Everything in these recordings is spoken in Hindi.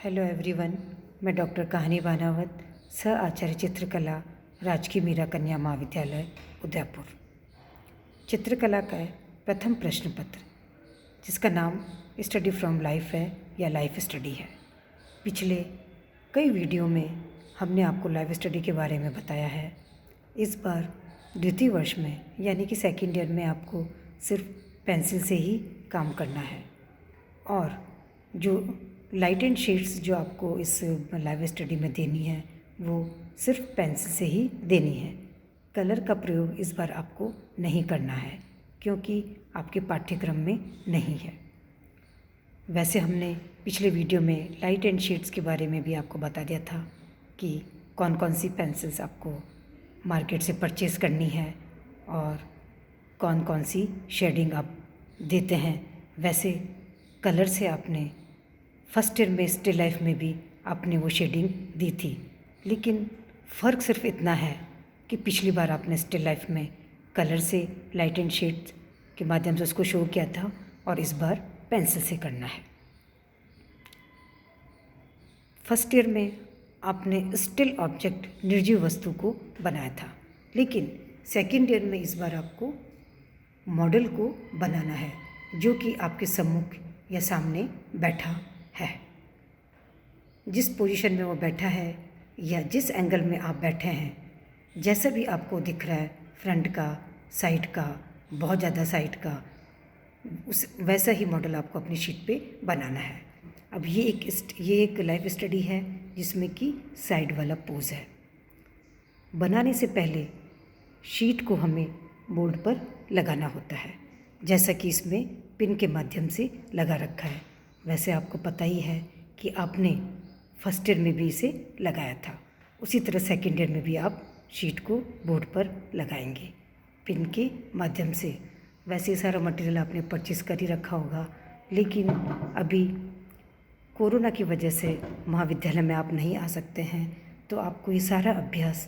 हेलो एवरीवन, मैं डॉक्टर कहानी बानावत, सह आचार्य चित्रकला, राजकीय मीरा कन्या महाविद्यालय उदयपुर। चित्रकला का प्रथम प्रश्न पत्र जिसका नाम स्टडी फ्रॉम लाइफ है या लाइफ स्टडी है। पिछले कई वीडियो में हमने आपको लाइफ स्टडी के बारे में बताया है। इस बार द्वितीय वर्ष में यानी कि सेकेंड ईयर में आपको सिर्फ पेंसिल से ही काम करना है और जो लाइट एंड शेड्स जो आपको इस लाइव स्टडी में देनी है वो सिर्फ पेंसिल से ही देनी है। कलर का प्रयोग इस बार आपको नहीं करना है क्योंकि आपके पाठ्यक्रम में नहीं है। वैसे हमने पिछले वीडियो में लाइट एंड शेड्स के बारे में भी आपको बता दिया था कि कौन कौन सी पेंसिल्स आपको मार्केट से परचेज़ करनी है और कौन कौन सी शेडिंग आप देते हैं। वैसे कलर से आपने फर्स्ट ईयर में स्टिल लाइफ में भी आपने वो शेडिंग दी थी, लेकिन फ़र्क सिर्फ इतना है कि पिछली बार आपने स्टिल लाइफ में कलर से लाइट एंड शेड के माध्यम से उसको शो किया था और इस बार पेंसिल से करना है। फर्स्ट ईयर में आपने स्टिल ऑब्जेक्ट निर्जीव वस्तु को बनाया था, लेकिन सेकेंड ईयर में इस बार आपको मॉडल को बनाना है जो कि आपके सम्मुख या सामने बैठा है। जिस पोजीशन में वो बैठा है या जिस एंगल में आप बैठे हैं, जैसा भी आपको दिख रहा है, फ्रंट का, साइड का, बहुत ज़्यादा साइड का, उस वैसा ही मॉडल आपको अपनी शीट पे बनाना है। अब ये एक लाइफ स्टडी है जिसमें कि साइड वाला पोज है। बनाने से पहले शीट को हमें बोर्ड पर लगाना होता है, जैसा कि इसमें पिन के माध्यम से लगा रखा है। वैसे आपको पता ही है कि आपने फर्स्ट ईयर में भी इसे लगाया था, उसी तरह सेकेंड ईयर में भी आप शीट को बोर्ड पर लगाएंगे पिन के माध्यम से। वैसे सारा मटेरियल आपने परचेज़ कर ही रखा होगा, लेकिन अभी कोरोना की वजह से महाविद्यालय में आप नहीं आ सकते हैं, तो आपको ये सारा अभ्यास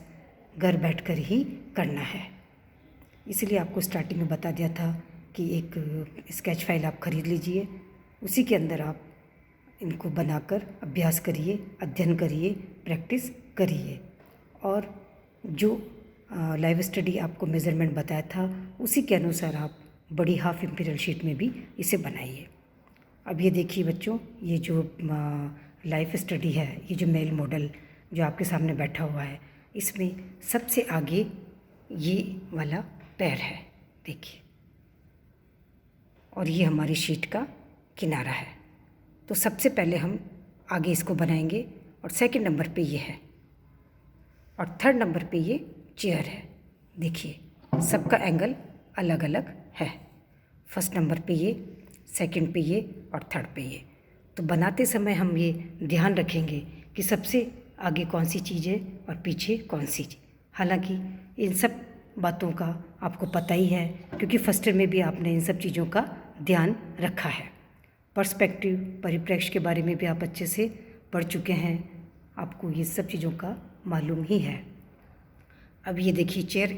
घर बैठकर ही करना है। इसलिए आपको स्टार्टिंग में बता दिया था कि एक स्केच फाइल आप खरीद लीजिए, उसी के अंदर आप इनको बनाकर अभ्यास करिए, अध्ययन करिए, प्रैक्टिस करिए और जो लाइव स्टडी आपको मेज़रमेंट बताया था उसी के अनुसार आप बड़ी हाफ इम्पीरियल शीट में भी इसे बनाइए। अब ये देखिए बच्चों, ये जो लाइफ स्टडी है, ये जो मेल मॉडल जो आपके सामने बैठा हुआ है, इसमें सबसे आगे ये वाला पैर है, देखिए, और ये हमारी शीट का किनारा है। तो सबसे पहले हम आगे इसको बनाएंगे और सेकंड नंबर पे ये है और थर्ड नंबर पे ये चेयर है। देखिए सबका एंगल अलग अलग है। फर्स्ट नंबर पे ये, सेकंड पे ये और थर्ड पे ये। तो बनाते समय हम ये ध्यान रखेंगे कि सबसे आगे कौन सी चीज़ है और पीछे कौन सी चीज़। हालांकि इन सब बातों का आपको पता ही है क्योंकि फर्स्ट ईयर में भी आपने इन सब चीज़ों का ध्यान रखा है। पर्सपेक्टिव, परिप्रेक्ष्य के बारे में भी आप अच्छे से पढ़ चुके हैं, आपको ये सब चीज़ों का मालूम ही है। अब ये देखिए चेयर,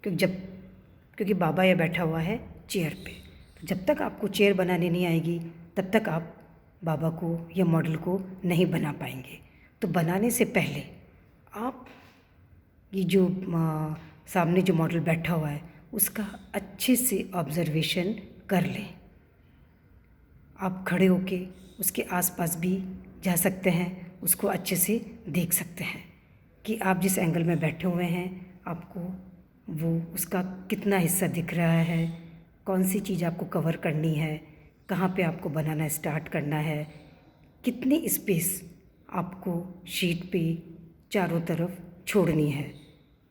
क्योंकि बाबा ये बैठा हुआ है चेयर पे, तो जब तक आपको चेयर बनाने नहीं आएगी तब तक आप बाबा को या मॉडल को नहीं बना पाएंगे। तो बनाने से पहले आप ये जो सामने जो मॉडल बैठा हुआ है उसका अच्छे से ऑब्जर्वेशन कर लें। आप खड़े होके उसके आसपास भी जा सकते हैं, उसको अच्छे से देख सकते हैं कि आप जिस एंगल में बैठे हुए हैं आपको वो उसका कितना हिस्सा दिख रहा है, कौन सी चीज़ आपको कवर करनी है, कहाँ पे आपको बनाना स्टार्ट करना है, कितनी स्पेस आपको शीट पे चारों तरफ छोड़नी है।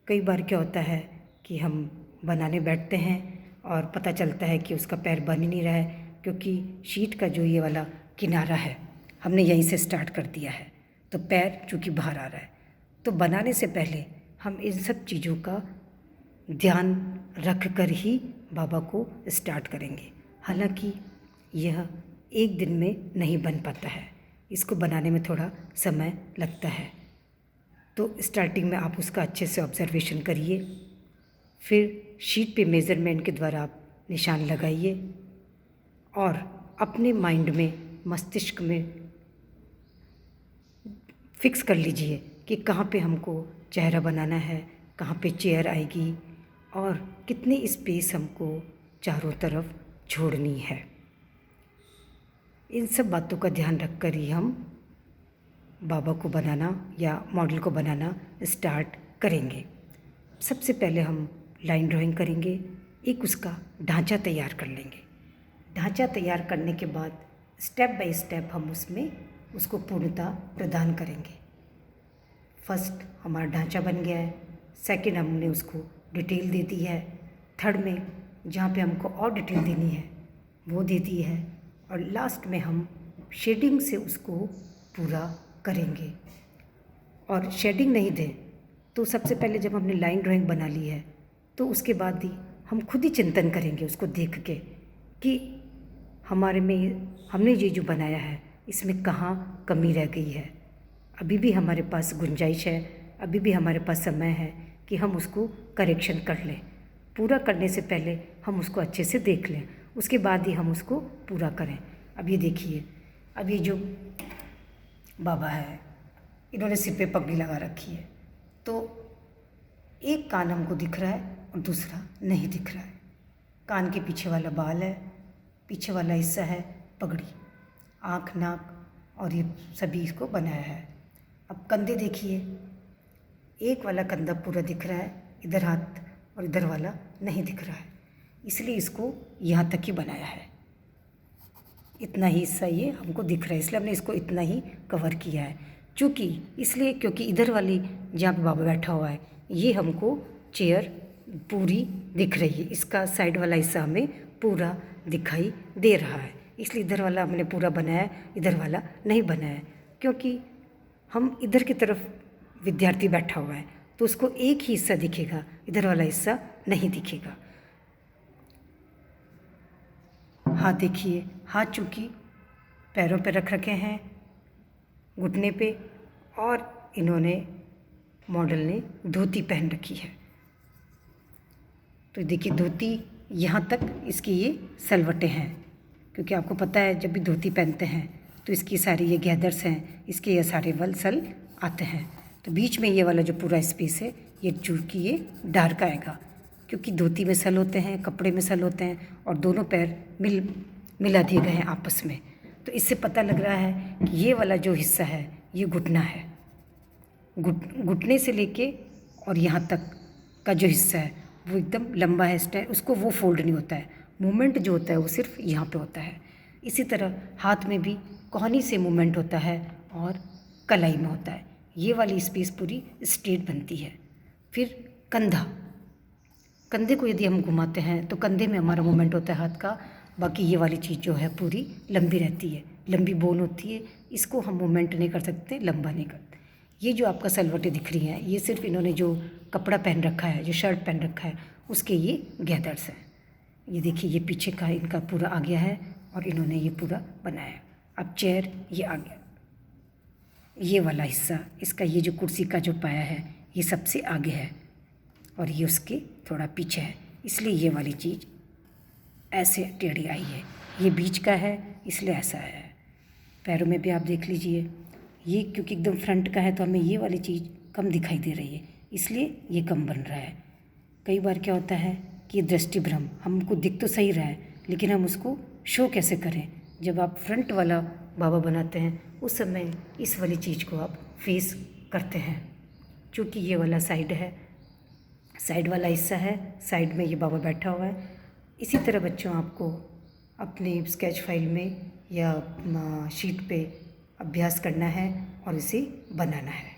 कई बार क्या होता है कि हम बनाने बैठते हैं और पता चलता है कि उसका पैर बन ही नहीं रहा है क्योंकि शीट का जो ये वाला किनारा है हमने यहीं से स्टार्ट कर दिया है, तो पैर चूँकि बाहर आ रहा है। तो बनाने से पहले हम इन सब चीज़ों का ध्यान रख कर ही बाबा को स्टार्ट करेंगे। हालांकि यह एक दिन में नहीं बन पाता है, इसको बनाने में थोड़ा समय लगता है। तो स्टार्टिंग में आप उसका अच्छे से ऑब्जर्वेशन करिए, फिर शीट पे मेज़रमेंट के द्वारा आप निशान लगाइए और अपने माइंड में, मस्तिष्क में फिक्स कर लीजिए कि कहाँ पे हमको चेहरा बनाना है, कहाँ पे चेयर आएगी और कितनी स्पेस हमको चारों तरफ छोड़नी है। इन सब बातों का ध्यान रखकर ही हम बाबा को बनाना या मॉडल को बनाना स्टार्ट करेंगे। सबसे पहले हम लाइन ड्राइंग करेंगे, एक उसका ढांचा तैयार कर लेंगे। ढांचा तैयार करने के बाद स्टेप बाय स्टेप हम उसमें उसको पूर्णता प्रदान करेंगे। फर्स्ट हमारा ढांचा बन गया है, सेकंड हमने उसको डिटेल दे दी है, थर्ड में जहाँ पे हमको और डिटेल देनी है वो दे दी है, और लास्ट में हम शेडिंग से उसको पूरा करेंगे। और शेडिंग नहीं दें तो सबसे पहले जब हमने लाइन ड्राइंग बना ली है तो उसके बाद ही हम खुद ही चिंतन करेंगे उसको देख के कि हमारे में हमने ये जो बनाया है इसमें कहाँ कमी रह गई है। अभी भी हमारे पास गुंजाइश है, अभी भी हमारे पास समय है कि हम उसको करेक्शन कर लें। पूरा करने से पहले हम उसको अच्छे से देख लें, उसके बाद ही हम उसको पूरा करें। अब ये देखिए, अब ये जो बाबा है इन्होंने सिर पे पगड़ी लगा रखी है, तो एक कान हमको दिख रहा है और दूसरा नहीं दिख रहा है। कान के पीछे वाला बाल है, पीछे वाला हिस्सा है पगड़ी, आँख, नाक और ये सभी इसको बनाया है। अब कंधे देखिए, एक वाला कंधा पूरा दिख रहा है, इधर हाथ और इधर वाला नहीं दिख रहा है, इसलिए इसको यहाँ तक ही बनाया है। इतना ही हिस्सा ये हमको दिख रहा है, इसलिए हमने इसको इतना ही कवर किया है। क्योंकि इधर वाली जहाँ पे बाबा बैठा हुआ है ये हमको चेयर पूरी दिख रही है, इसका साइड वाला हिस्सा हमें पूरा दिखाई दे रहा है, इसलिए इधर वाला हमने पूरा बनाया, इधर वाला नहीं बनाया। क्योंकि हम इधर की तरफ विद्यार्थी बैठा हुआ है तो उसको एक ही हिस्सा दिखेगा, इधर वाला हिस्सा नहीं दिखेगा। हाथ देखिए, हाथ चूँकि पैरों पे रख रखे हैं घुटने पे, और इन्होंने मॉडल ने धोती पहन रखी है। तो देखिए धोती यहाँ तक इसकी ये सलवटें हैं, क्योंकि आपको पता है जब भी धोती पहनते हैं तो इसकी सारी ये गैदर्स हैं, इसके ये सारे सल आते हैं। तो बीच में ये वाला जो पूरा स्पेस है ये चूँकि ये डार्क आएगा, क्योंकि धोती में सल होते हैं, कपड़े में सल होते हैं, और दोनों पैर मिला दिए गए हैं आपस में। तो इससे पता लग रहा है कि ये वाला जो हिस्सा है ये घुटना है। घुटने से लेके और यहाँ तक का जो हिस्सा है वो एकदम लंबा है, उसको वो फोल्ड नहीं होता है, मूवमेंट जो होता है वो सिर्फ यहाँ पे होता है। इसी तरह हाथ में भी कोहनी से मूवमेंट होता है और कलाई में होता है, ये वाली स्पेस पूरी स्ट्रेट बनती है। फिर कंधे को यदि हम घुमाते हैं तो कंधे में हमारा मूवमेंट होता है हाथ का, बाकी ये वाली चीज़ जो है पूरी लंबी रहती है, लंबी बोन होती है, इसको हम मूवमेंट नहीं कर सकते, लंबा नहीं करते। ये जो आपका सलवटें दिख रही हैं ये सिर्फ इन्होंने जो कपड़ा पहन रखा है, जो शर्ट पहन रखा है उसके ये गैदर्स हैं। ये देखिए ये पीछे का इनका पूरा आ गया है और इन्होंने ये पूरा बनाया। अब चेयर ये आ गया, ये वाला हिस्सा इसका, ये जो कुर्सी का जो पाया है ये सबसे आगे है और ये उसके थोड़ा पीछे है, इसलिए ये वाली चीज़ ऐसे टेढ़ी आई है। ये बीच का है इसलिए ऐसा है। पैरों में भी आप देख लीजिए, ये क्योंकि एकदम फ्रंट का है तो हमें ये वाली चीज़ कम दिखाई दे रही है, इसलिए ये कम बन रहा है। कई बार क्या होता है कि ये दृष्टि भ्रम, हमको दिख तो सही रहा है लेकिन हम उसको शो कैसे करें। जब आप फ्रंट वाला बाबा बनाते हैं उस समय इस वाली चीज़ को आप फेस करते हैं। चूँकि ये वाला साइड है, साइड वाला हिस्सा है, साइड में ये बाबा बैठा हुआ है। इसी तरह बच्चों आपको अपनी स्केच फाइल में या शीट पे अभ्यास करना है और इसे बनाना है।